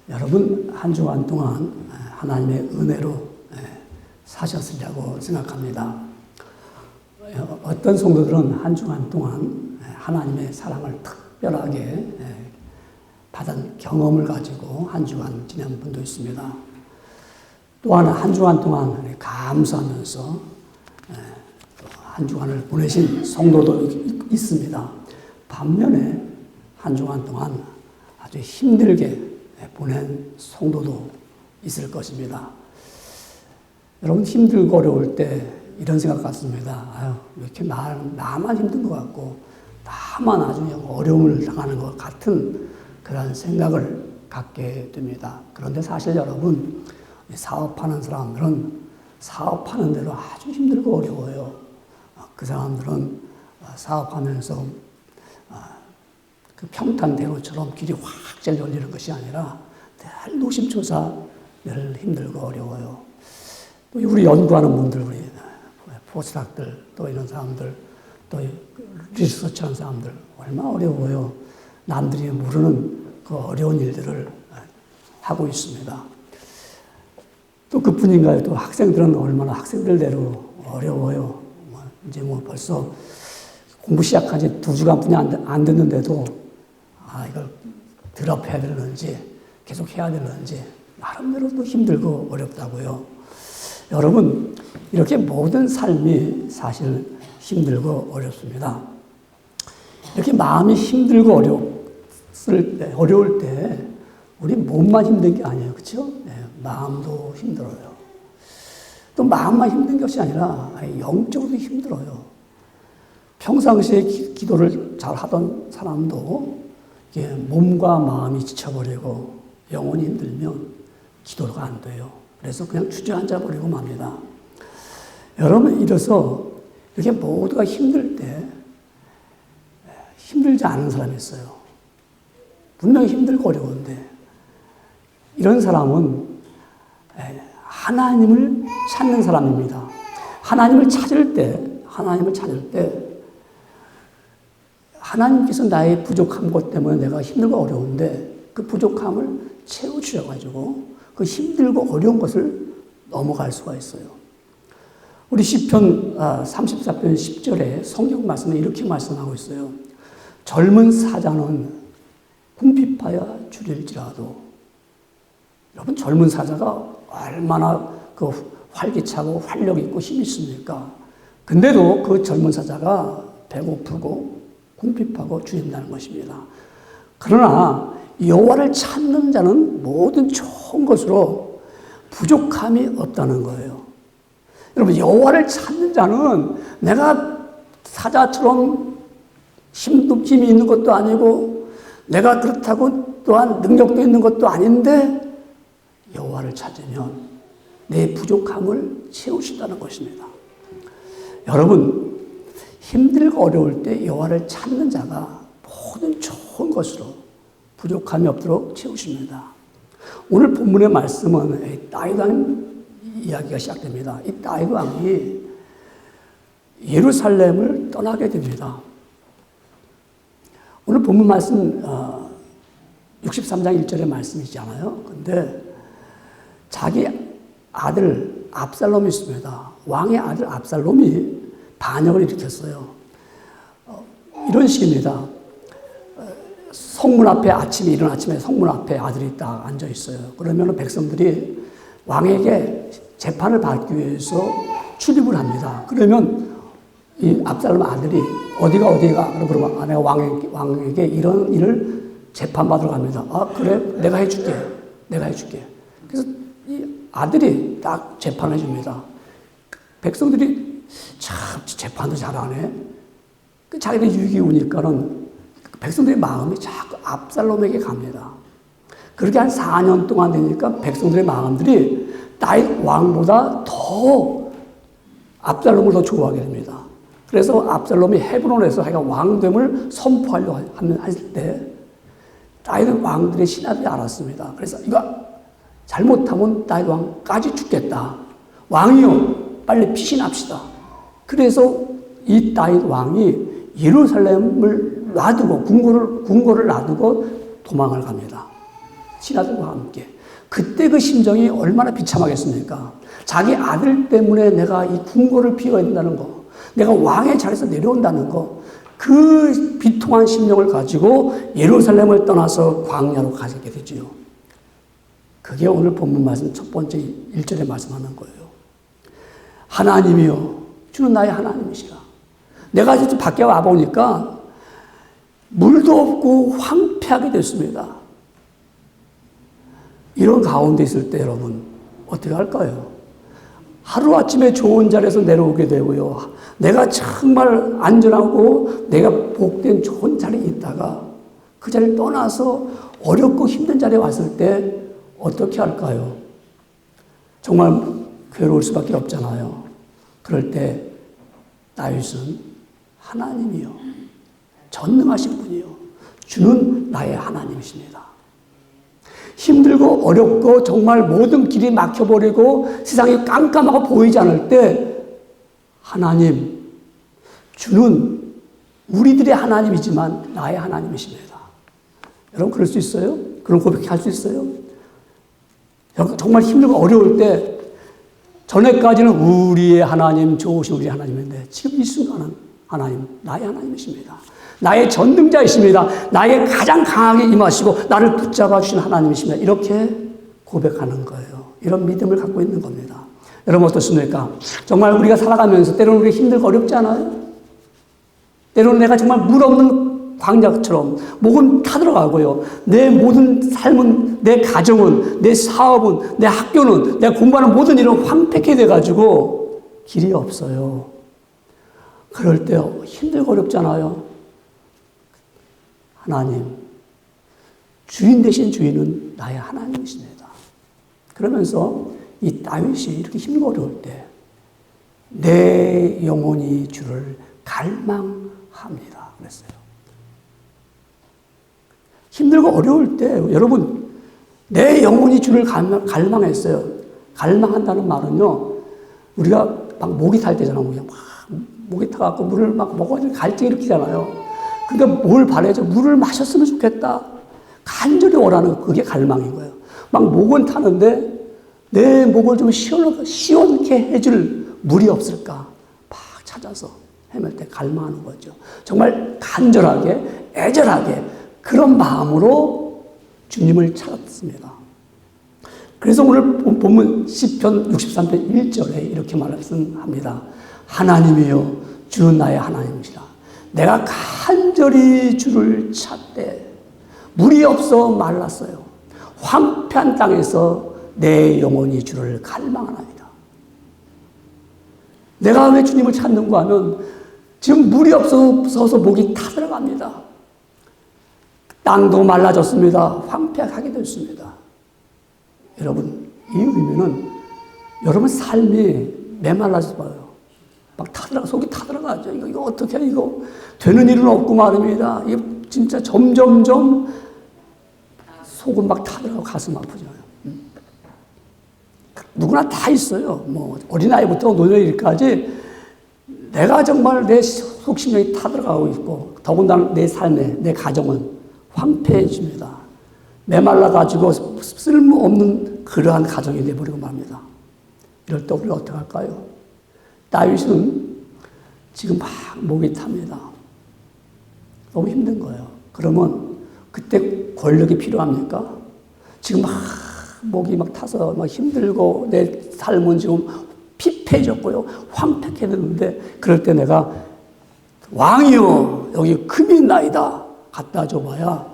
여러분 한 주간 동안 하나님의 은혜로 사셨으리라고 생각합니다. 어떤 성도들은 한 주간 동안 하나님의 사랑을 특별하게 받은 경험을 가지고 한 주간 지낸 분도 있습니다. 또한 한 주간 동안 감사하면서 한 주간을 보내신 성도도 있습니다. 반면에 한 주간 동안 아주 힘들게 보낸 성도도 있을 것입니다. 여러분 힘들고 어려울 때 이런 생각 같습니다. 아유, 왜 이렇게 나만 힘든 것 같고 나만 아주 어려움을 당하는 것 같은 그런 생각을 갖게 됩니다. 그런데 사실 여러분 사업하는 사람들은 사업하는 대로 아주 힘들고 어려워요. 그 사람들은 사업하면서 그 평탄대로처럼 길이 확 열리는 것이 아니라 늘 노심초사 늘 힘들고 어려워요. 또 우리 연구하는 분들, 우리 포스닥들, 또 이런 사람들, 또 리서치하는 사람들 얼마나 어려워요. 남들이 모르는 그 어려운 일들을 하고 있습니다. 또 그뿐인가요? 또 학생들은 얼마나 학생들대로 어려워요. 이제 벌써 공부 시작한 지 2주간뿐이 안 됐는데도 이걸 드롭해야 되는지 계속 해야 되는지 나름대로 또 힘들고 어렵다고요. 여러분 이렇게 모든 삶이 사실 힘들고 어렵습니다. 이렇게 마음이 힘들고 어려울 때 우리 몸만 힘든 게 아니에요. 그렇죠? 마음도 힘들어요. 또 마음만 힘든 것이 아니라 영적으로도 힘들어요. 평상시에 기도를 잘 하던 사람도 몸과 마음이 지쳐버리고 영혼이 힘들면 기도가 안 돼요. 그래서 그냥 주저앉아 버리고 맙니다. 여러분 이래서 이렇게 모두가 힘들 때 힘들지 않은 사람이 있어요. 분명히 힘들고 어려운데 이런 사람은 하나님을 찾는 사람입니다. 하나님을 찾을 때 하나님께서 나의 부족한 것 때문에 내가 힘들고 어려운데 그 부족함을 채워주셔가지고 그 힘들고 어려운 것을 넘어갈 수가 있어요. 우리 시편 34편 10절에 성경 말씀에 이렇게 말씀하고 있어요. 젊은 사자는 궁핍하여 줄일지라도. 여러분 젊은 사자가 얼마나 그 활기차고 활력 있고 힘이 있습니까? 근데도 그 젊은 사자가 배고프고 궁핍하고 줄인다는 것입니다. 그러나 여호와를 찾는 자는 모든 좋은 것으로 부족함이 없다는 거예요. 여러분 여호와를 찾는 자는 내가 사자처럼 힘이 있는 것도 아니고 내가 그렇다고 또한 능력도 있는 것도 아닌데 여호와를 찾으면 내 부족함을 채우신다는 것입니다. 여러분 힘들고 어려울 때 여호와를 찾는 자가 모든 좋은 것으로 부족함이 없도록 채우십니다. 오늘 본문의 말씀은 다윗 왕 이야기가 시작됩니다. 이 다윗 왕이 예루살렘을 떠나게 됩니다. 오늘 본문 말씀 63장 1절의 말씀이잖아요. 근데 자기 아들 압살롬이 있습니다. 왕의 아들 압살롬이 반역을 일으켰어요. 이런 식입니다. 성문 앞에 이른 아침에 성문 앞에 아들이 딱 앉아 있어요. 그러면 백성들이 왕에게 재판을 받기 위해서 출입을 합니다. 그러면 이 압살롬 아들이 어디가 그러면 내가 왕에게 이런 일을 재판받으러 갑니다. 그래 내가 해줄게. 그래서 이 아들이 딱 재판해 줍니다. 백성들이 참 재판도 잘하네. 자기들 유익이 오니까는 백성들의 마음이 자꾸 압살롬에게 갑니다. 그렇게 한 4년 동안 되니까 백성들의 마음들이 다윗 왕보다 더 압살롬을 더 좋아하게 됩니다. 그래서 압살롬이 헤브론에서 자기가 왕됨을 선포하려고 했을 때 다윗 왕들의 신하들이 알았습니다. 그래서 이거 잘못하면 다윗 왕까지 죽겠다. 왕이요, 빨리 피신합시다. 그래서 이 다윗 왕이 예루살렘을 놔두고 궁궐을 놔두고 도망을 갑니다. 신하들과 함께. 그때 그 심정이 얼마나 비참하겠습니까? 자기 아들 때문에 내가 이 궁궐을 비워야 된다는 거, 내가 왕의 자리에서 내려온다는 거, 그 비통한 심령을 가지고 예루살렘을 떠나서 광야로 가게 되지요. 그게 오늘 본문 말씀 첫 번째 1절에 말씀하는 거예요. 하나님이요, 주는 나의 하나님이시라. 내가 이제 밖에 와보니까 물도 없고 황폐하게 됐습니다. 이런 가운데 있을 때 여러분 어떻게 할까요? 하루아침에 좋은 자리에서 내려오게 되고요. 내가 정말 안전하고 내가 복된 좋은 자리에 있다가 그 자리를 떠나서 어렵고 힘든 자리에 왔을 때 어떻게 할까요? 정말 괴로울 수밖에 없잖아요. 그럴 때 다윗은 하나님이요, 전능하신 분이요, 주는 나의 하나님이십니다. 힘들고 어렵고 정말 모든 길이 막혀버리고 세상이 깜깜하고 보이지 않을 때 하나님, 주는 우리들의 하나님이지만 나의 하나님이십니다. 여러분 그럴 수 있어요? 그런 고백할 수 있어요? 여러분 정말 힘들고 어려울 때 전에까지는 우리의 하나님, 좋으신 우리의 하나님인데 지금 이 순간은 하나님, 나의 하나님이십니다. 나의 전능자이십니다. 나에게 가장 강하게 임하시고 나를 붙잡아 주신 하나님이십니다. 이렇게 고백하는 거예요. 이런 믿음을 갖고 있는 겁니다. 여러분 어떻습니까? 정말 우리가 살아가면서 때로는 우리가 힘들고 어렵지 않아요? 때로는 내가 정말 물 없는 광야처럼 목은 타들어가고요. 내 모든 삶은, 내 가정은, 내 사업은, 내 학교는, 내가 공부하는 모든 일은 황폐하게 돼가지고 길이 없어요. 그럴 때 힘들고 어렵잖아요. 하나님, 주인 되신 주인은 나의 하나님이십니다. 그러면서 이 다윗이 이렇게 힘들고 어려울 때 내 영혼이 주를 갈망합니다. 그랬어요. 힘들고 어려울 때 여러분 내 영혼이 주를 갈망했어요. 갈망한다는 말은요, 우리가 막 목이 탈 때잖아요. 막 목이 타갖고 물을 막 먹어야 갈증 일으키잖아요. 그러니까 뭘 바라죠? 물을 마셨으면 좋겠다. 간절히 원하는 그게 갈망인 거예요. 막 목은 타는데 내 목을 좀 시원케 해줄 물이 없을까? 막 찾아서 헤맬 때 갈망하는 거죠. 정말 간절하게, 애절하게 그런 마음으로 주님을 찾았습니다. 그래서 오늘 본문 시편 63편 1절에 이렇게 말씀합니다. 하나님이여, 주는 나의 하나님이시라. 내가 간절히 주를 찾되 물이 없어 말랐어요. 황폐한 땅에서 내 영혼이 주를 갈망하나이다. 내가 왜 주님을 찾는가 하면 지금 물이 없어서 목이 타들어갑니다. 땅도 말라졌습니다. 황폐하게 됐습니다. 여러분, 이 의미는 여러분 삶이 메말라져 봐요. 막 속이 타들어가죠. 이거 어떻게 이거 되는 일은 없고 말입니다. 이게 진짜 점점점 속은 막 타들어가고 가슴 아프죠. 누구나 다 있어요. 뭐 어린아이부터 노년일까지 내가 정말 내 속심령이 타들어가고 있고 더군다나 내 삶에 내 가정은 황폐해집니다. 메말라가지고 쓸모없는 그러한 가정이 되어버리고 맙니다. 이럴 때 우리가 어떻게 할까요? 다윗은 지금 막 목이 탑니다. 너무 힘든 거예요. 그러면 그때 권력이 필요합니까? 지금 막 목이 막 타서 막 힘들고 내 삶은 지금 피폐해졌고요. 황폐해 됐는데 그럴 때 내가 왕이여 여기 금이 있나이다 갖다 줘봐야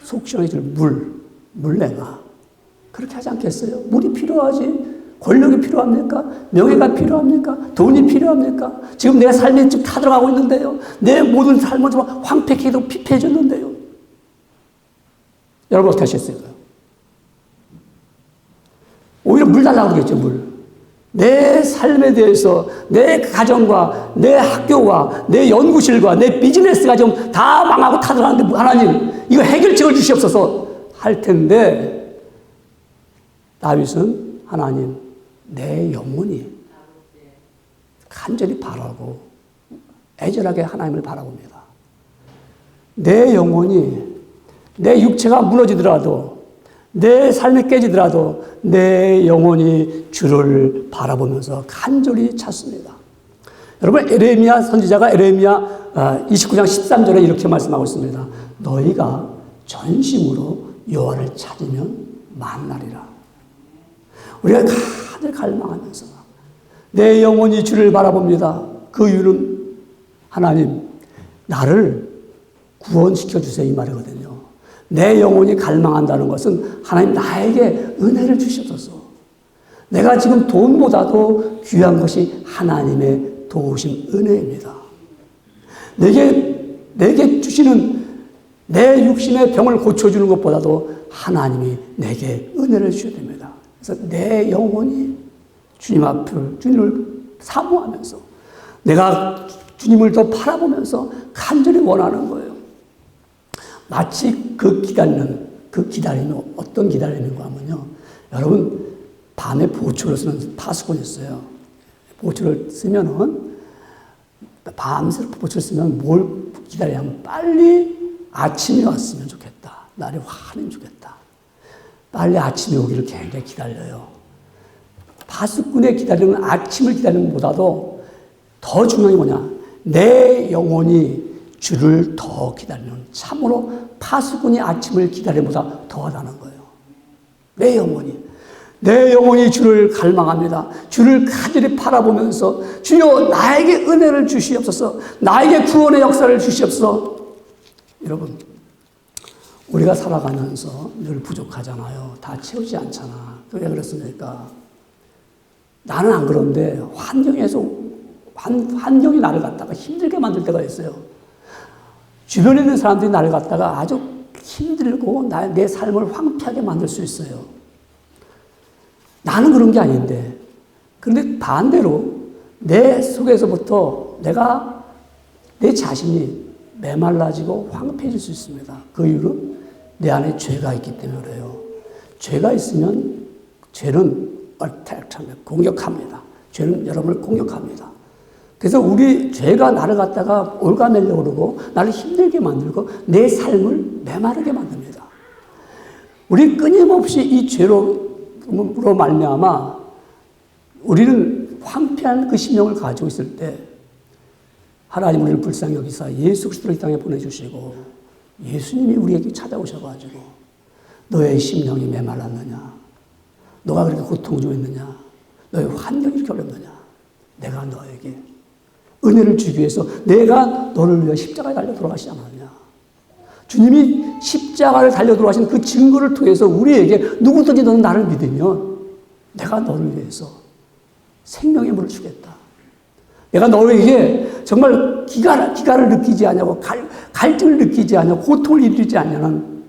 속 시원해질 물 내가 그렇게 하지 않겠어요? 물이 필요하지. 권력이 필요합니까? 명예가 필요합니까? 돈이 필요합니까? 지금 내 삶에 지금 타들어가고 있는데요. 내 모든 삶은 좀 황폐해도 피폐해졌는데요. 여러분 어떻게 하셨을까요? 오히려 물 달라고 그러겠죠, 물. 내 삶에 대해서 내 가정과 내 학교와 내 연구실과 내 비즈니스가 좀 다 망하고 타들어가는데 하나님 이거 해결책을 주시옵소서 할 텐데 다윗은 하나님 내 영혼이 간절히 바라고 애절하게 하나님을 바라봅니다. 내 영혼이 내 육체가 무너지더라도, 내 삶이 깨지더라도 내 영혼이 주를 바라보면서 간절히 찾습니다. 여러분, 에레미야 선지자가 에레미야 29장 13절에 이렇게 말씀하고 있습니다. 너희가 전심으로 여호와를 찾으면 만나리라. 우리가 간절히 갈망하면서 내 영혼이 주를 바라봅니다. 그 이유는 하나님 나를 구원시켜 주세요 이 말이거든요. 내 영혼이 갈망한다는 것은 하나님 나에게 은혜를 주시옵소서. 내가 지금 돈보다도 귀한 것이 하나님의 도우심 은혜입니다. 내게 주시는 내 육신의 병을 고쳐주는 것보다도 하나님이 내게 은혜를 주셔야 됩니다. 그래서 내 영혼이 주님 앞을, 주님을 사모하면서 내가 주님을 더 바라보면서 간절히 원하는 거예요. 마치 그 기다림이 어떤 기다림인가 하면요. 여러분, 밤에 보초를 쓰는 파수꾼이 있어요. 보초를 쓰면은, 밤새 보초를 쓰면 뭘 기다리냐면 빨리 아침이 왔으면 좋겠다. 날이 환하면 좋겠다. 빨리 아침이 오기를 굉장히 기다려요. 파수꾼의 기다리는 아침을 기다리는 것보다도 더 중요한 게 뭐냐. 내 영혼이 주를 더 기다리는, 참으로 파수꾼이 아침을 기다리는 것보다 더하다는 거예요. 내 영혼이 주를 갈망합니다. 주를 간절히 바라보면서 주여 나에게 은혜를 주시옵소서. 나에게 구원의 역사를 주시옵소서. 여러분, 우리가 살아가면서 늘 부족하잖아요. 다 채우지 않잖아. 왜 그렇습니까? 나는 안 그런데 환경이 나를 갖다가 힘들게 만들 때가 있어요. 주변에 있는 사람들이 나를 갖다가 아주 힘들고 내 삶을 황폐하게 만들 수 있어요. 나는 그런 게 아닌데. 그런데 반대로 내 속에서부터 내 자신이 메말라지고 황폐해질 수 있습니다. 그 이유는 내 안에 죄가 있기 때문에 그래요. 죄가 있으면 죄는 공격합니다. 죄는 여러분을 공격합니다. 그래서 죄가 나를 갖다가 올가매려고 그러고 나를 힘들게 만들고 내 삶을 메마르게 만듭니다. 우리 끊임없이 이 죄로 말미암아 우리는 황폐한 그 심령을 가지고 있을 때 하나님 우리를 불쌍히 여기사 예수 그리스도를 이 땅에 보내주시고 예수님이 우리에게 찾아오셔가지고 너의 심령이 메말랐느냐? 너가 그렇게 고통 중에 있느냐? 너의 환경이 이렇게 어렵느냐? 내가 너에게 은혜를 주기 위해서 내가 너를 위해 십자가에 달려 돌아가시지 않았느냐? 주님이 십자가를 달려 돌아가신 그 증거를 통해서 우리에게 누구든지 너는 나를 믿으면 내가 너를 위해서 생명의 물을 주겠다. 내가 너에게 정말 기가를 느끼지 않냐고 갈증을 느끼지 않냐고 고통을 일으키지 않냐는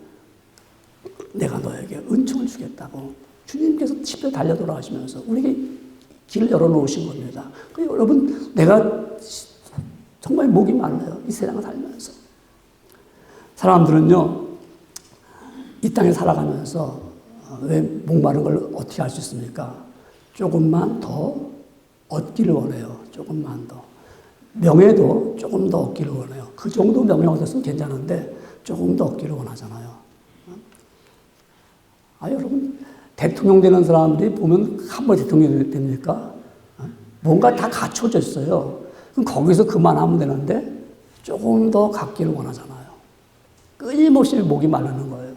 내가 너에게 은총을 주겠다고 주님께서 십자가에 달려 돌아가시면서 우리에게 길을 열어놓으신 겁니다. 여러분, 내가 정말 목이 말라요. 이 세상을 살면서. 사람들은요, 이 땅에 살아가면서 왜 목마른 걸 어떻게 할 수 있습니까? 조금만 더 얻기를 원해요. 조금만 더. 명예도 조금 더 얻기를 원해요. 그 정도 명예 얻었으면 괜찮은데 조금 더 얻기를 원하잖아요. 여러분, 대통령 되는 사람들이 보면 한 번 대통령이 됩니까? 뭔가 다 갖춰져 있어요. 그럼 거기서 그만하면 되는데 조금 더 갖기를 원하잖아요. 끊임없이 목이 마르는 거예요.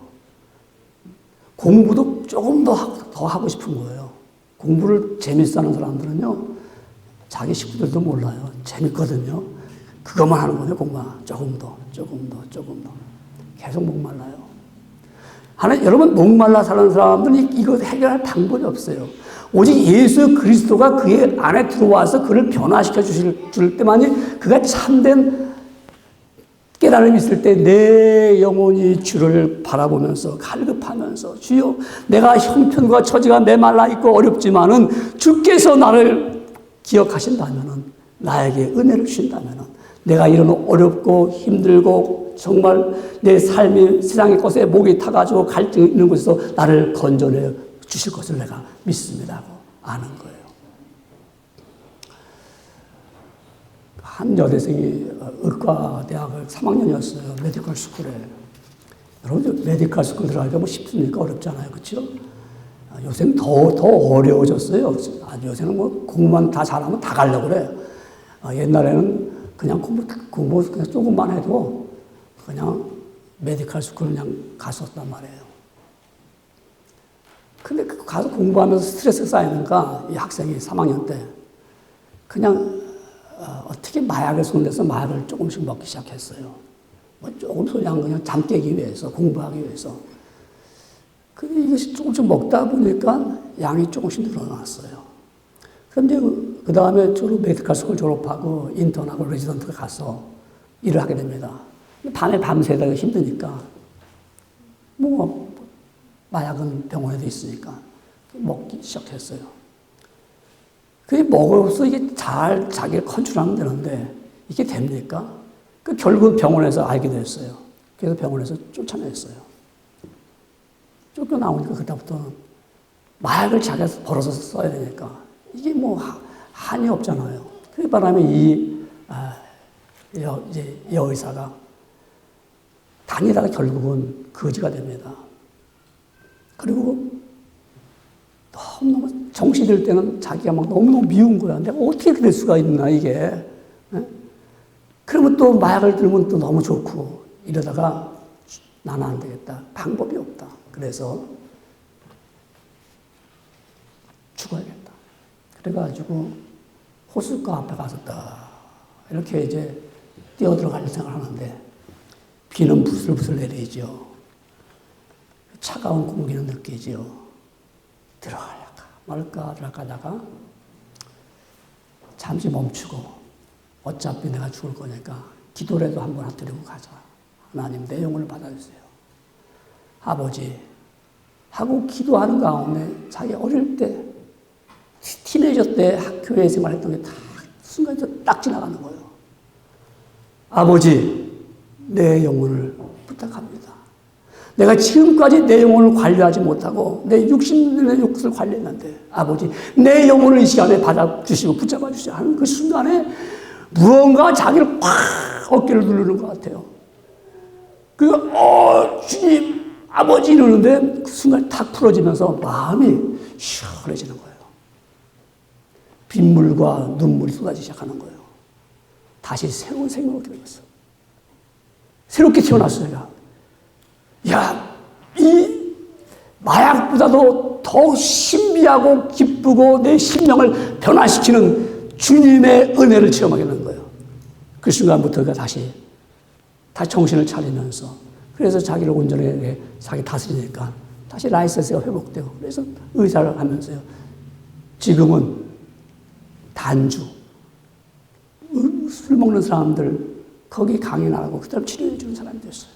공부도 조금 더 하고 싶은 거예요. 공부를 재밌어 하는 사람들은요, 자기 식구들도 몰라요. 재밌거든요. 그것만 하는 거예요, 공부만. 조금 더. 계속 목말라요. 여러분, 목말라 사는 사람들은 이거 해결할 방법이 없어요. 오직 예수 그리스도가 그의 안에 들어와서 그를 변화시켜 줄 때만이 그가 참된 깨달음이 있을 때 내 영혼이 주를 바라보면서 갈급하면서 주여 내가 형편과 처지가 메말라 있고 어렵지만은 주께서 나를 기억하신다면은 나에게 은혜를 주신다면은 내가 이런 어렵고 힘들고 정말 내 삶이 세상의 것에 목이 타가지고 갈증이 있는 곳에서 나를 건져내 주실 것을 내가 믿습니다 하고 아는 거예요. 한 여대생이 의과대학을 3학년이었어요. 메디컬 스쿨에. 여러분, 메디컬 스쿨 들어가기가 뭐 쉽습니까? 어렵잖아요. 그렇죠? 요새는 더 어려워졌어요. 요새는 뭐 공부만 다 잘하면 다 가려고 그래요. 옛날에는 그냥 공부 그냥 조금만 해도 그냥 메디컬 스쿨 그냥 갔었단 말이에요. 근데 가서 공부하면서 스트레스 쌓이니까 이 학생이 3학년 때 그냥 어떻게 마약에 손대서 마약을 조금씩 먹기 시작했어요. 뭐 조금 소량 그냥 잠 깨기 위해서, 공부하기 위해서. 근데 이것이 조금씩 먹다 보니까 양이 조금씩 늘어났어요. 그런데 그 다음에 메디컬 스쿨 졸업하고 인턴하고 레지던트 가서 일을 하게 됩니다. 밤에 밤새다가 힘드니까 뭐 마약은 병원에도 있으니까 먹기 시작했어요. 그게 먹어서 이게 잘 자기를 컨트롤하면 되는데 이게 됩니까? 결국 병원에서 알게 됐어요. 그래서 병원에서 쫓아냈어요. 쫓겨나오니까 그때부터는 마약을 자기가 벌어서 써야 되니까 이게 뭐 한이 없잖아요. 그 바람에 이 여의사가 다니다가 결국은 거지가 됩니다. 그리고 너무너무 정신이 들 때는 자기가 막 너무너무 미운 거야. 내가 어떻게 그럴 수가 있나, 이게. 그러면 또 마약을 들면 또 너무 좋고, 이러다가 나는 안 되겠다. 방법이 없다. 그래서 죽어야겠다. 그래가지고 호숫가 앞에 가서 딱 이렇게 이제 뛰어들어가려고 생각하는데 비는 부슬부슬 내리죠. 차가운 공기는 느끼죠. 들어갈까 말까 들어가다가 잠시 멈추고 어차피 내가 죽을 거니까 기도라도 한번 드리고 가자. 하나님 내 영혼을 받아주세요. 아버지 하고 기도하는 가운데 자기 어릴 때 티네이저 때 교회 생활했던 게 다 순간 딱 지나가는 거예요. 아버지 내 영혼을 부탁합니다. 내가 지금까지 내 영혼을 관리하지 못하고 내 육신의 욕을 관리했는데 아버지 내 영혼을 이 시간에 받아주시고 붙잡아 주시고 하는 그 순간에 무언가 자기를 팍 어깨를 누르는 것 같아요. 주님 아버지 이러는데 그 순간 탁 풀어지면서 마음이 시원해지는 거예요. 빗물과 눈물이 쏟아지기 시작하는 거예요. 다시 새로운 생명을 얻게 되었어요. 새롭게 태어났어요. 이 마약보다도 더 신비하고 기쁘고 내 심령을 변화시키는 주님의 은혜를 체험하게 되는 거예요. 그 순간부터 그가 다시 정신을 차리면서 그래서 자기를 온전하게 자기 다스리니까 다시 라이센스가 회복되고 그래서 의사를 하면서요. 지금은 단주, 술 먹는 사람들 거기 강연하고 그 다음 치료해 주는 사람이 됐어요.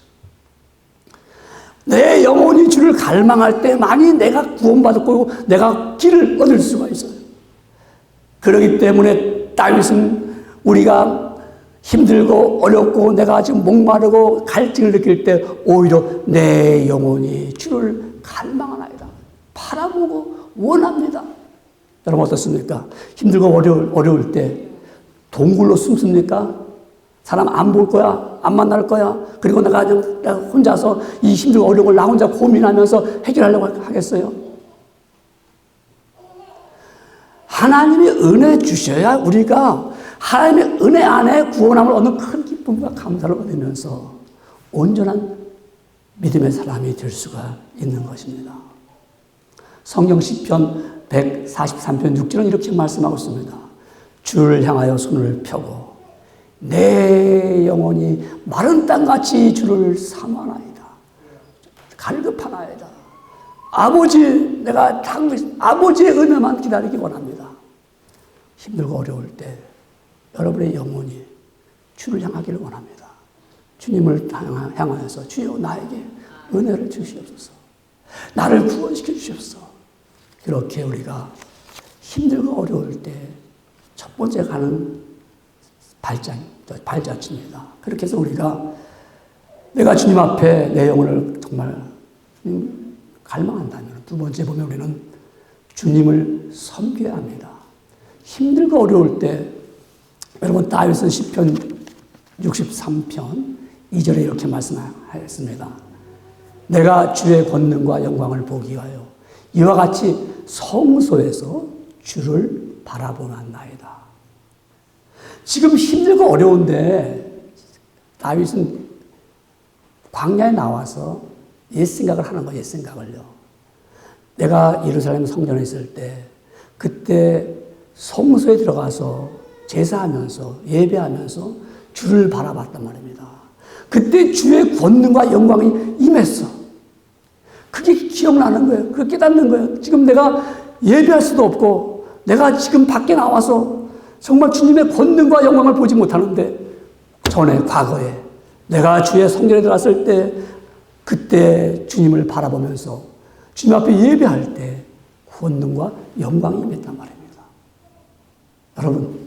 내 영혼이 주를 갈망할 때만이 내가 구원받았고 내가 길을 얻을 수가 있어요. 그렇기 때문에 다윗은 우리가 힘들고 어렵고 내가 지금 목마르고 갈증을 느낄 때 오히려 내 영혼이 주를 갈망하나이다. 바라보고 원합니다. 여러분 어떻습니까? 힘들고 어려울 때 동굴로 숨습니까? 사람 안 볼 거야? 안 만날 거야? 그리고 내가 혼자서 이 힘들고 어려운 걸 나 혼자 고민하면서 해결하려고 하겠어요? 하나님이 은혜 주셔야 우리가 하나님의 은혜 안에 구원함을 얻는 큰 기쁨과 감사를 얻으면서 온전한 믿음의 사람이 될 수가 있는 것입니다. 성경 시편 143편 6절은 이렇게 말씀하고 있습니다. 주를 향하여 손을 펴고 내 영혼이 마른 땅같이 주를 사모하나이다. 갈급하나이다. 내가 아버지의 은혜만 기다리기 원합니다. 힘들고 어려울 때 여러분의 영혼이 주를 향하기를 원합니다. 주님을 향하여서 주여 나에게 은혜를 주시옵소서. 나를 구원시켜 주시옵소서. 그렇게 우리가 힘들고 어려울 때 첫 번째 가는 발자취입니다. 그렇게 해서 우리가 내가 주님 앞에 내 영혼을 정말 갈망한다면 두 번째 보면 우리는 주님을 섬겨야 합니다. 힘들고 어려울 때 여러분 다윗은 시편 63편 2절에 이렇게 말씀하였습니다. 내가 주의 권능과 영광을 보기 위하여 이와 같이 성소에서 주를 바라보았나이다. 지금 힘들고 어려운데 다윗은 광야에 나와서 옛 생각을 하는 거예요. 옛 생각을요. 내가 예루살렘 성전에 있을 때 그때 성소에 들어가서 제사하면서 예배하면서 주를 바라봤단 말입니다. 그때 주의 권능과 영광이 임했어. 그게 기억나는 거예요. 그걸 깨닫는 거예요. 지금 내가 예배할 수도 없고 내가 지금 밖에 나와서 정말 주님의 권능과 영광을 보지 못하는데 전에 과거에 내가 주의 성전에 들어갔을 때 그때 주님을 바라보면서 주님 앞에 예배할 때 권능과 영광이 임했단 말입니다. 여러분,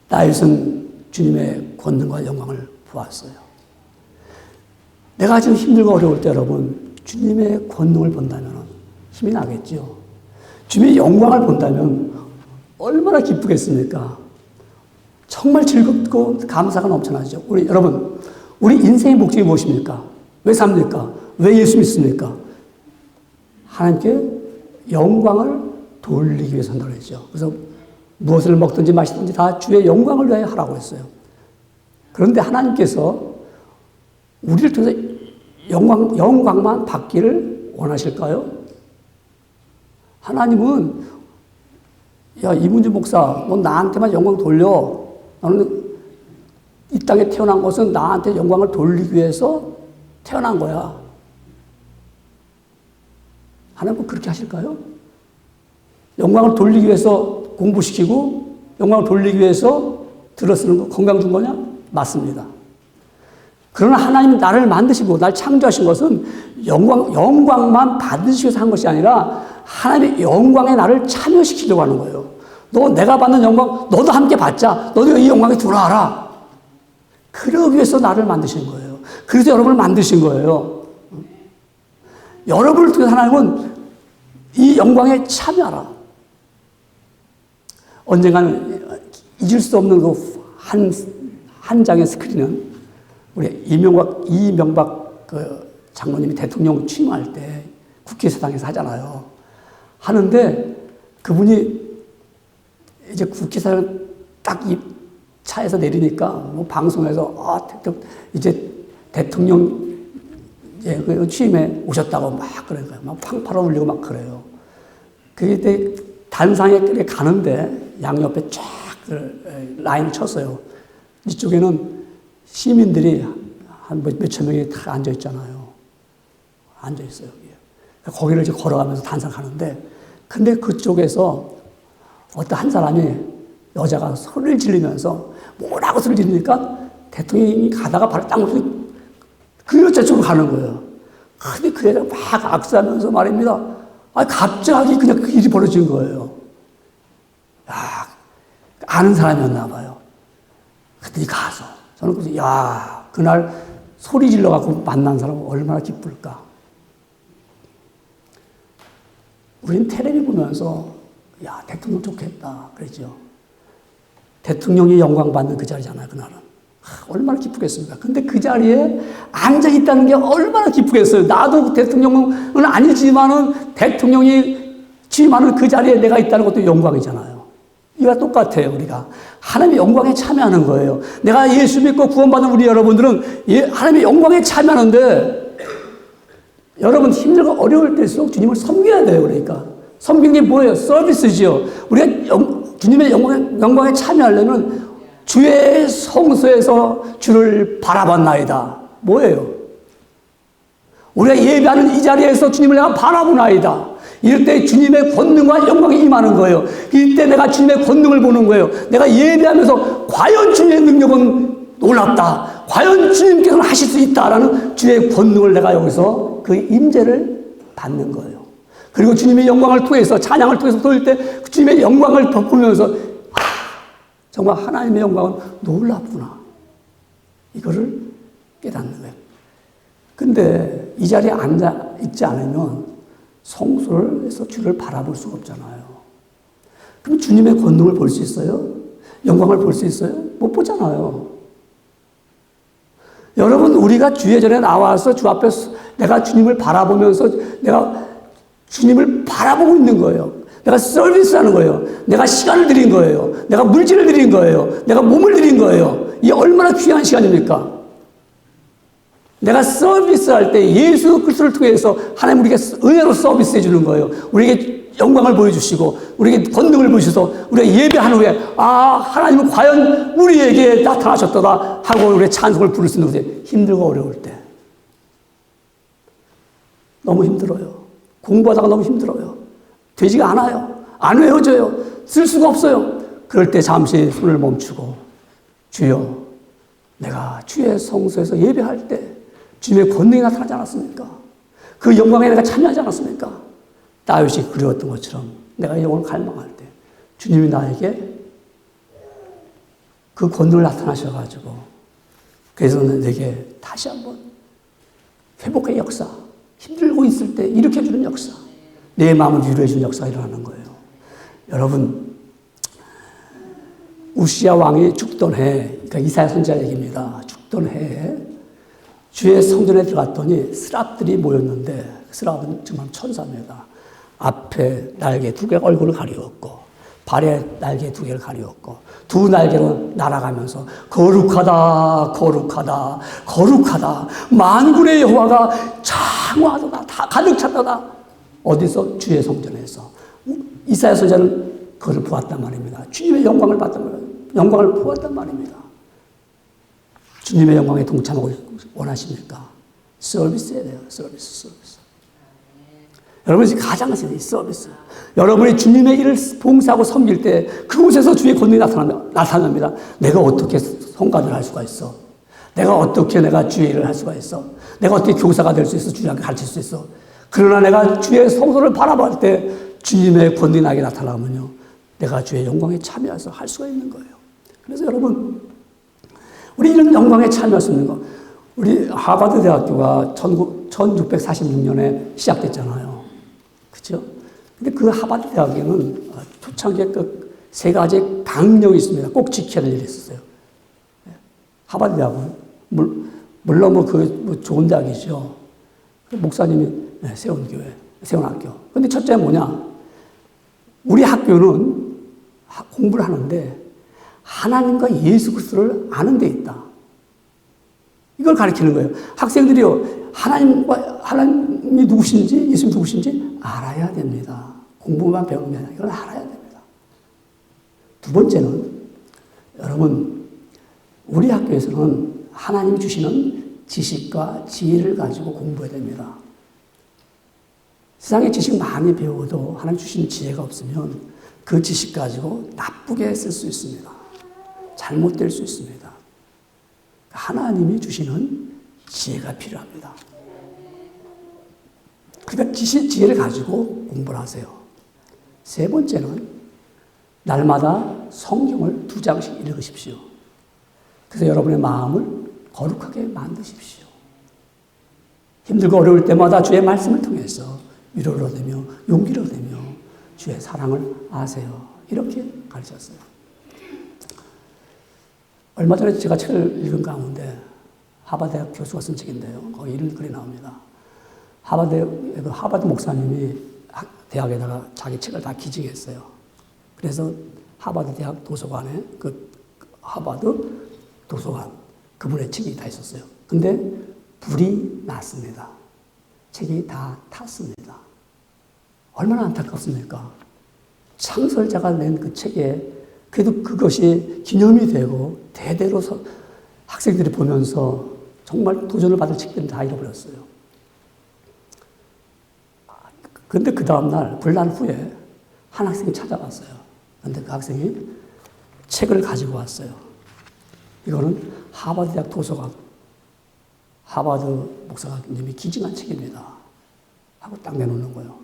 다윗은 주님의 권능과 영광을 보았어요. 내가 지금 힘들고 어려울 때 여러분 주님의 권능을 본다면 힘이 나겠죠. 주님의 영광을 본다면 얼마나 기쁘겠습니까? 정말 즐겁고 감사가 넘쳐나죠. 여러분, 우리 인생의 목적이 무엇입니까? 왜 삽니까? 왜 예수 믿습니까? 하나님께 영광을 돌리기 위해서 한다고 했죠. 그래서 무엇을 먹든지 마시든지 다 주의 영광을 위하여 하라고 했어요. 그런데 하나님께서 우리를 통해서 영광만 받기를 원하실까요? 하나님은 야, 이문주 목사, 너 나한테만 영광 돌려. 너는 이 땅에 태어난 것은 나한테 영광을 돌리기 위해서 태어난 거야. 하나님은 그렇게 하실까요? 영광을 돌리기 위해서 공부시키고 영광을 돌리기 위해서 들어쓰는 거, 건강 준 거냐? 맞습니다. 그러나 하나님이 나를 만드시고 날 창조하신 것은 영광만 받으시기 위해서 한 것이 아니라 하나님의 영광에 나를 참여시키려고 하는 거예요. 너 내가 받는 영광 너도 함께 받자. 너도 이 영광에 들어와라. 그러기 위해서 나를 만드신 거예요. 그래서 여러분을 만드신 거예요. 여러분을 통해 하나님은 이 영광에 참여하라. 언젠가는 잊을 수 없는 그 한 장의 스크린은 우리 이명박 그 장로님이 대통령 취임할 때 국회의사당에서 하잖아요. 하는데 그분이 이제 국회의사당 딱 이 차에서 내리니까 뭐 방송에서 이제 대통령 이제 그 취임에 오셨다고 막 그러니까 막 팡파라 울리고 막 그래요. 그때 단상에 가는데 양옆에 쫙 라인을 쳤어요. 이쪽에는 시민들이 한 몇천 명이 다 앉아 있잖아요. 앉아 있어요. 거기를 이제 걸어가면서 단상하는데, 근데 그쪽에서 어떤 한 사람이 여자가 소리를 지르면서 뭐라고 소리를 지르니까 대통령이 가다가 바로 딱 놓고 그 여자 쪽으로 가는 거예요. 근데 그 여자가 막 악수하면서 말입니다. 갑자기 그냥 그 일이 벌어진 거예요. 야, 아는 사람이었나 봐요. 그때 가서 저는 그래서 야, 그날 소리 질러갖고 만난 사람은 얼마나 기쁠까. 우리는 텔레비 보면서 야, 대통령 좋겠다 그랬죠. 대통령이 영광 받는 그 자리잖아요. 그날은 얼마나 기쁘겠습니까. 근데 그 자리에 앉아 있다는 게 얼마나 기쁘겠어요. 나도 대통령은 아니지만은 대통령이 취임하는 그 자리에 내가 있다는 것도 영광이잖아요. 이와 똑같아요. 우리가 하나님의 영광에 참여하는 거예요. 내가 예수 믿고 구원받은 우리 여러분들은 하나님의 영광에 참여하는데, 여러분 힘들고 어려울 때일수록 주님을 섬겨야 돼요. 그러니까 섬기는 게 뭐예요? 서비스지요. 우리가 주님의 영광에 참여하려면 주의 성소에서 주를 바라봤나이다. 뭐예요? 우리가 예배하는 이 자리에서 주님을 내가 바라보나이다. 이럴 때 주님의 권능과 영광이 임하는 거예요. 이때 내가 주님의 권능을 보는 거예요. 내가 예배하면서 과연 주님의 능력은 놀랍다. 과연 주님께서는 하실 수 있다라는 주의 권능을 내가 여기서 그 임재를 받는 거예요. 그리고 주님의 영광을 통해서 찬양을 통해서 돌릴 때 주님의 영광을 보면서 정말 하나님의 영광은 놀랍구나. 이거를 깨닫는 거예요. 근데 이 자리에 앉아 있지 않으면 성소에서 주를 바라볼 수가 없잖아요. 그럼 주님의 권능을 볼 수 있어요? 영광을 볼 수 있어요? 못 보잖아요. 여러분, 우리가 주의 전에 나와서 주 앞에 내가 주님을 바라보면서 내가 주님을 바라보고 있는 거예요. 내가 서비스하는 거예요. 내가 시간을 드린 거예요. 내가 물질을 드린 거예요. 내가 몸을 드린 거예요. 이게 얼마나 귀한 시간입니까? 내가 서비스할 때 예수 그리스도를 통해서 하나님 우리에게 은혜로 서비스해 주는 거예요. 우리에게 영광을 보여주시고 우리에게 권능을 보여주셔서 우리가 예배한 후에 하나님은 과연 우리에게 나타나셨더라 하고 우리의 찬송을 부를 수 있는 것에 힘들고 어려울 때 너무 힘들어요. 공부하다가 너무 힘들어요. 되지가 않아요. 안 외워져요. 쓸 수가 없어요. 그럴 때 잠시 손을 멈추고 주여, 내가 주의 성소에서 예배할 때 주님의 권능이 나타나지 않았습니까? 그 영광에 내가 참여하지 않았습니까? 다윗이 그리웠던 것처럼 내가 영혼을 갈망할 때 주님이 나에게 그 권능을 나타나셔가지고 그래서 내게 다시 한번 회복의 역사, 힘들고 있을 때 일으켜주는 역사, 내 마음을 위로해주는 역사가 일어나는 거예요. 여러분, 우시야 왕이 죽던 해, 그러니까 이사야 선지자 얘기입니다. 죽던 해에 주의 성전에 들어갔더니 스랍들이 모였는데 스랍은 정말 천사입니다. 앞에 날개 두 개 얼굴을 가리웠고 발에 날개 두 개를 가리웠고 두 날개로 날아가면서 거룩하다 거룩하다 거룩하다 만군의 여호와가 장화하도다 다 가득 찼도다. 어디서? 주의 성전에서. 이사야 선지자는 그것을 보았단 말입니다. 주님의 영광을 봤단 말이에요. 영광을 보았단 말입니다. 주님의 영광에 동참하고 원하십니까? 서비스해야 돼요. 서비스. 여러분이 가장 하시는 이 서비스. 여러분이 주님의 일을 봉사하고 섬길 때 그곳에서 주의 권능이 나타납니다. 내가 어떻게 성가를 할 수가 있어? 내가 어떻게 내가 주의 일을 할 수가 있어? 내가 어떻게 교사가 될 수 있어? 주님께 가르칠 수 있어? 그러나 내가 주의 성소를 바라볼 때 주님의 권능이 나게 나타나면요, 내가 주의 영광에 참여해서 할 수가 있는 거예요. 그래서 여러분, 우리 이런 영광에 참여할 수 있는 거, 우리 하버드 대학교가 1646년에 시작됐잖아요. 그렇죠? 근데 그 하버드 대학에는 초창기에 그 세 가지 강령이 있습니다. 꼭 지켜야 될 일이 있었어요. 하버드 대학은 물론 좋은 대학이죠. 목사님이 세운 교회, 세운 학교. 근데 첫째는 뭐냐? 우리 학교는 공부를 하는데 하나님과 예수 그리스도를 아는 데 있다. 이걸 가르치는 거예요. 학생들이요, 하나님이 누구신지, 예수님이 누구신지 알아야 됩니다. 공부만 배우는 게 아니라 이걸 알아야 됩니다. 두 번째는, 여러분, 우리 학교에서는 하나님이 주시는 지식과 지혜를 가지고 공부해야 됩니다. 세상에 지식 많이 배워도 하나님 주시는 지혜가 없으면 그 지식 가지고 나쁘게 쓸 수 있습니다. 잘못될 수 있습니다. 하나님이 주시는 지혜가 필요합니다. 그러니까 지혜를 가지고 공부를 하세요. 세 번째는 날마다 성경을 2장씩 읽으십시오. 그래서 여러분의 마음을 거룩하게 만드십시오. 힘들고 어려울 때마다 주의 말씀을 통해서 위로를 얻으며 용기를 얻으며 주의 사랑을 아세요. 이렇게 가르쳤어요. 얼마 전에 제가 책을 읽은 가운데 하버드 대학 교수가 쓴 책인데요. 거기 이런 글이 나옵니다. 하버드 목사님이 대학에다가 자기 책을 다 기증했어요. 그래서 하버드 대학 도서관에 하버드 도서관 그분의 책이 다 있었어요. 근데 불이 났습니다. 책이 다 탔습니다. 얼마나 안타깝습니까? 창설자가 낸 그 책에 그래도 그것이 기념이 되고 대대로 학생들이 보면서 정말 도전을 받을 책들은 다 잃어버렸어요. 그런데 그 다음날 불난 후에 한 학생이 찾아왔어요. 그런데 그 학생이 책을 가지고 왔어요. 이거는 하버드 대학 도서관 하버드 목사님이 기증한 책입니다. 하고 딱 내놓는 거예요.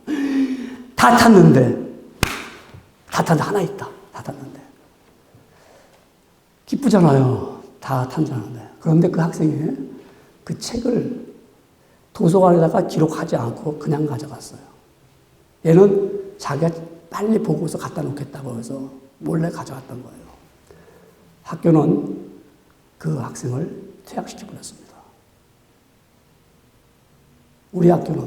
다 탔는데 하나 있다. 다 탔는데. 기쁘잖아요. 다 탔는데. 그런데 그 학생이 그 책을 도서관에다가 기록하지 않고 그냥 가져갔어요. 얘는 자기가 빨리 보고서 갖다 놓겠다고 해서 몰래 가져갔던 거예요. 학교는 그 학생을 퇴학시켜버렸습니다. 우리 학교는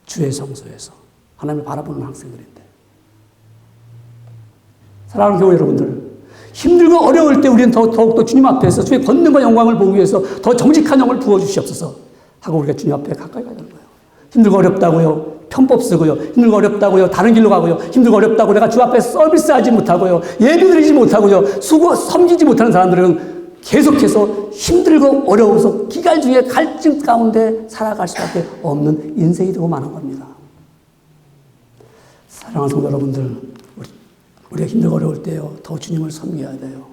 주의 성소에서 하나님을 바라보는 학생들인데. 사랑하는 교회 여러분들, 힘들고 어려울 때 우리는 더욱더 주님 앞에서 주의 권능과 영광을 보기 위해서 더 정직한 영을 부어주시옵소서 하고 우리가 주님 앞에 가까이 가야 되는 거예요. 힘들고 어렵다고요. 편법 쓰고요. 힘들고 어렵다고요. 다른 길로 가고요. 힘들고 어렵다고 내가 주 앞에 서비스하지 못하고요. 예배드리지 못하고요. 섬기지 못하는 사람들은 계속해서 힘들고 어려워서 기갈 중에 갈증 가운데 살아갈 수밖에 없는 인생이 되고 마는 겁니다. 사랑하는 성도 여러분들, 우리가 힘들고 어려울 때요, 더 주님을 섬겨야 돼요.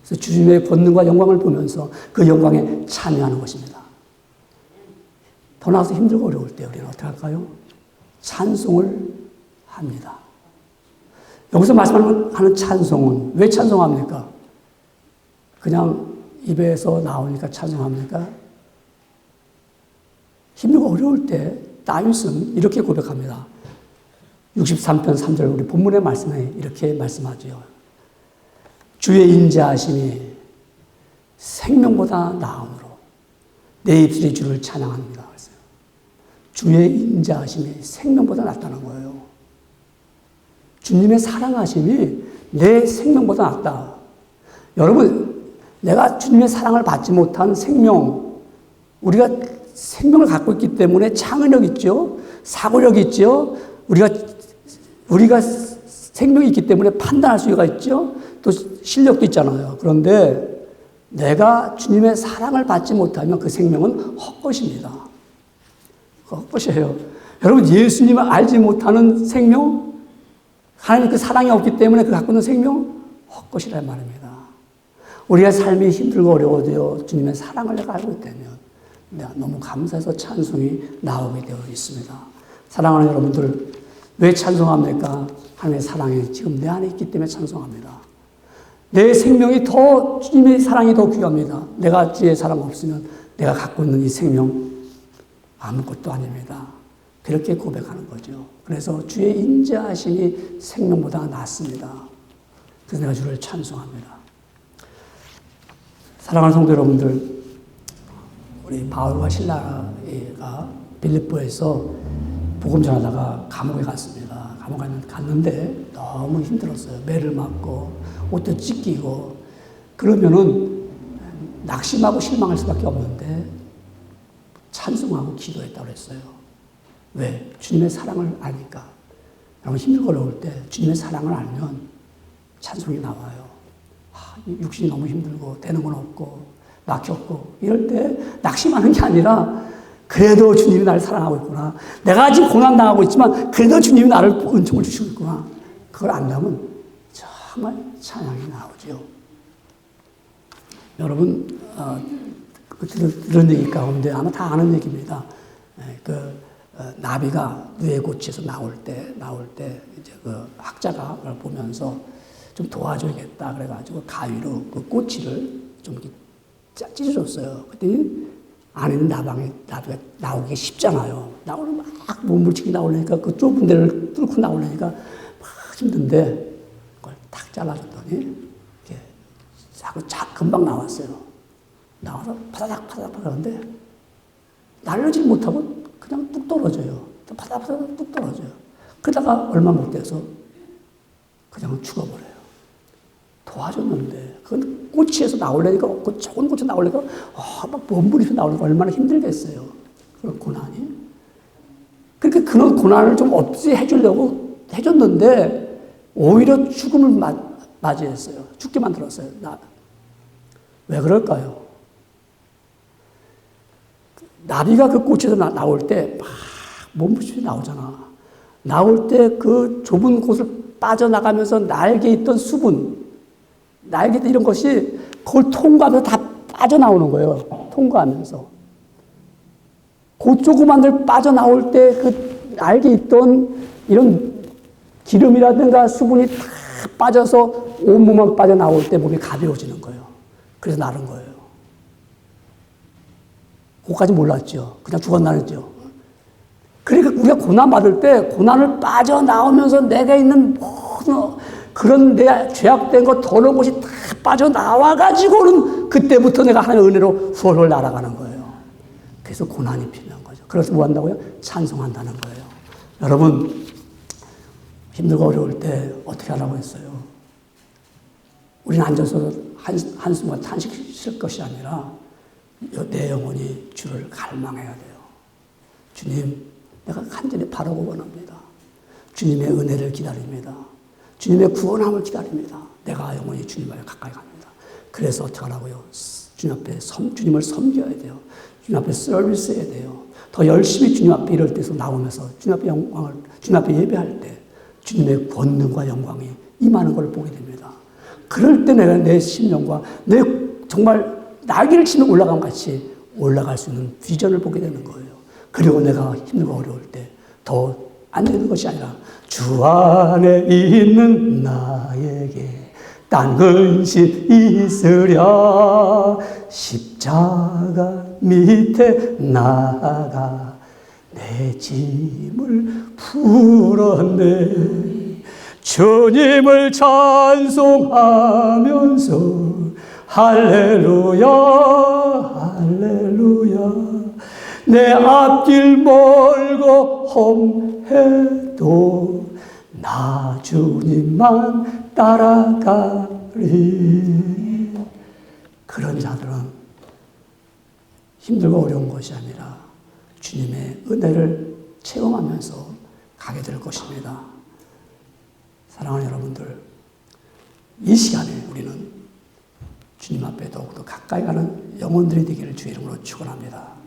그래서 주님의 권능과 영광을 보면서 그 영광에 참여하는 것입니다. 더 나아가서 힘들고 어려울 때 우리는 어떻게 할까요? 찬송을 합니다. 여기서 말씀하는 찬송은 왜 찬송합니까? 그냥 입에서 나오니까 찬송합니까? 힘들고 어려울 때 다윗은 이렇게 고백합니다. 63편 3절 우리 본문의 말씀에 이렇게 말씀하죠. 주의 인자하심이 생명보다 나음으로 내 입술이 주를 찬양합니다. 그랬어요. 주의 인자하심이 생명보다 낫다는 거예요. 주님의 사랑하심이 내 생명보다 낫다. 여러분, 내가 주님의 사랑을 받지 못한 생명, 우리가 생명을 갖고 있기 때문에 창의력 있죠? 사고력이 있죠? 우리가 생명이 있기 때문에 판단할 수가 있죠? 또 실력도 있잖아요. 그런데 내가 주님의 사랑을 받지 못하면 그 생명은 헛것입니다. 헛것이에요. 여러분, 예수님을 알지 못하는 생명, 하나님 그 사랑이 없기 때문에 그 갖고 있는 생명, 헛것이란 말입니다. 우리가 삶이 힘들고 어려워도요, 주님의 사랑을 내가 알고 있다면 내가 너무 감사해서 찬송이 나오게 되어 있습니다. 사랑하는 여러분들, 왜 찬송합니까? 하나님의 사랑이 지금 내 안에 있기 때문에 찬송합니다. 내 생명이 더, 주님의 사랑이 더 귀합니다. 내가 주의 사랑 없으면 내가 갖고 있는 이 생명 아무것도 아닙니다. 그렇게 고백하는 거죠. 그래서 주의 인자하심이 생명보다 낫습니다. 그래서 내가 주를 찬송합니다. 사랑하는 성도 여러분들, 우리 바울과 실라가 빌립보에서 복음 전하다가 감옥에 갔습니다. 감옥에 갔는데 너무 힘들었어요. 매를 맞고 옷도 찢기고 그러면은 낙심하고 실망할 수밖에 없는데 찬송하고 기도했다고 그랬어요. 왜? 주님의 사랑을 아니까. 여러분 힘들고 어려울 때 주님의 사랑을 알면 찬송이 나와요. 육신이 너무 힘들고 되는 건 없고 막혔고 이럴 때 낙심하는 게 아니라 그래도 주님이 나를 사랑하고 있구나. 내가 지금 고난당하고 있지만 그래도 주님이 나를 은총을 주시고 있구나. 그걸 안다면 정말 찬양이 나오죠. 여러분 들은 얘기 가운데 아마 다 아는 얘기입니다. 나비가 누에 고치에서 나올 때 이제 그 학자가 그걸 보면서 좀 도와줘야겠다 그래가지고 가위로 그 꼬치를 좀 이렇게 찢어줬어요. 그랬더니 안에는 나비가 나오기 쉽잖아요. 나오면 막 몸물치기 나오려니까 그 좁은 데를 뚫고 나오려니까 막 힘든데 그걸 탁 잘라줬더니 이렇게 금방 나왔어요. 나와서 파다닥 하는데 날르지 못하고 그냥 뚝 떨어져요. 파다닥 뚝 떨어져요. 그러다가 얼마 못 돼서 그냥 죽어버려요. 도와줬는데 그건 꼬치에서 나오려니까 그 좋은 꼬치 나오려니까 막 몸부림에서 나오려니까 얼마나 힘들겠어요. 그런 고난이. 그렇게 그런 고난을 좀 없이 해주려고 해줬는데 오히려 죽음을 맞이했어요. 죽게 만들었어요. 왜 그럴까요? 나비가 그 꼬치에서 나올 때 막 몸부림이 나오잖아. 나올 때 그 좁은 곳을 빠져나가면서 날개에 있던 수분, 날개 이런 것이 그걸 통과하면서 다 빠져나오는 거예요. 통과하면서. 그 조그만 데 빠져나올 때 그 날개에 있던 이런 기름이라든가 수분이 다 빠져서 온몸만 빠져나올 때 몸이 가벼워지는 거예요. 그래서 나른 거예요. 그것까지 몰랐죠. 그냥 죽었나는 죠. 그러니까 우리가 고난받을 때 고난을 빠져나오면서 내가 있는 모든 그런 내 죄악된 것 더러운 것이 다 빠져나와가지고는 그때부터 내가 하나님의 은혜로 훌훌 날아가는 거예요. 그래서 고난이 필요한 거죠. 그래서 뭐 한다고요? 찬송한다는 거예요. 여러분, 힘들고 어려울 때 어떻게 하라고 했어요? 우리는 앉아서 한숨만 탄식 쉴 것이 아니라 내 영혼이 주를 갈망해야 돼요. 주님, 내가 간절히 바라고 원합니다. 주님의 은혜를 기다립니다. 주님의 구원함을 기다립니다. 내가 영원히 주님 앞에 가까이 갑니다. 그래서 어떻게 하라고요? 주님 앞에 주님을 섬겨야 돼요. 주님 앞에 서비스해야 돼요. 더 열심히 주님 앞에 이럴 때서 나오면서 주님 앞에 영광을, 주님 앞에 예배할 때 주님의 권능과 영광이 임하는 걸 보게 됩니다. 그럴 때 내가 내 심령과 내 정말 날개를 치며 올라간 같이 올라갈 수 있는 비전을 보게 되는 거예요. 그리고 내가 힘들고 어려울 때 더 안 되는 것이 아니라 주 안에 있는 나에게 딴 근심 있으랴 십자가 밑에 나가 내 짐을 풀었네. 주님을 찬송하면서 할렐루야 할렐루야 내 앞길 멀고 험해도 나 주님만 따라가리. 그런 자들은 힘들고 어려운 것이 아니라 주님의 은혜를 체험하면서 가게 될 것입니다. 사랑하는 여러분들, 이 시간에 우리는 주님 앞에 더욱더 가까이 가는 영혼들이 되기를 주의 이름으로 축원합니다.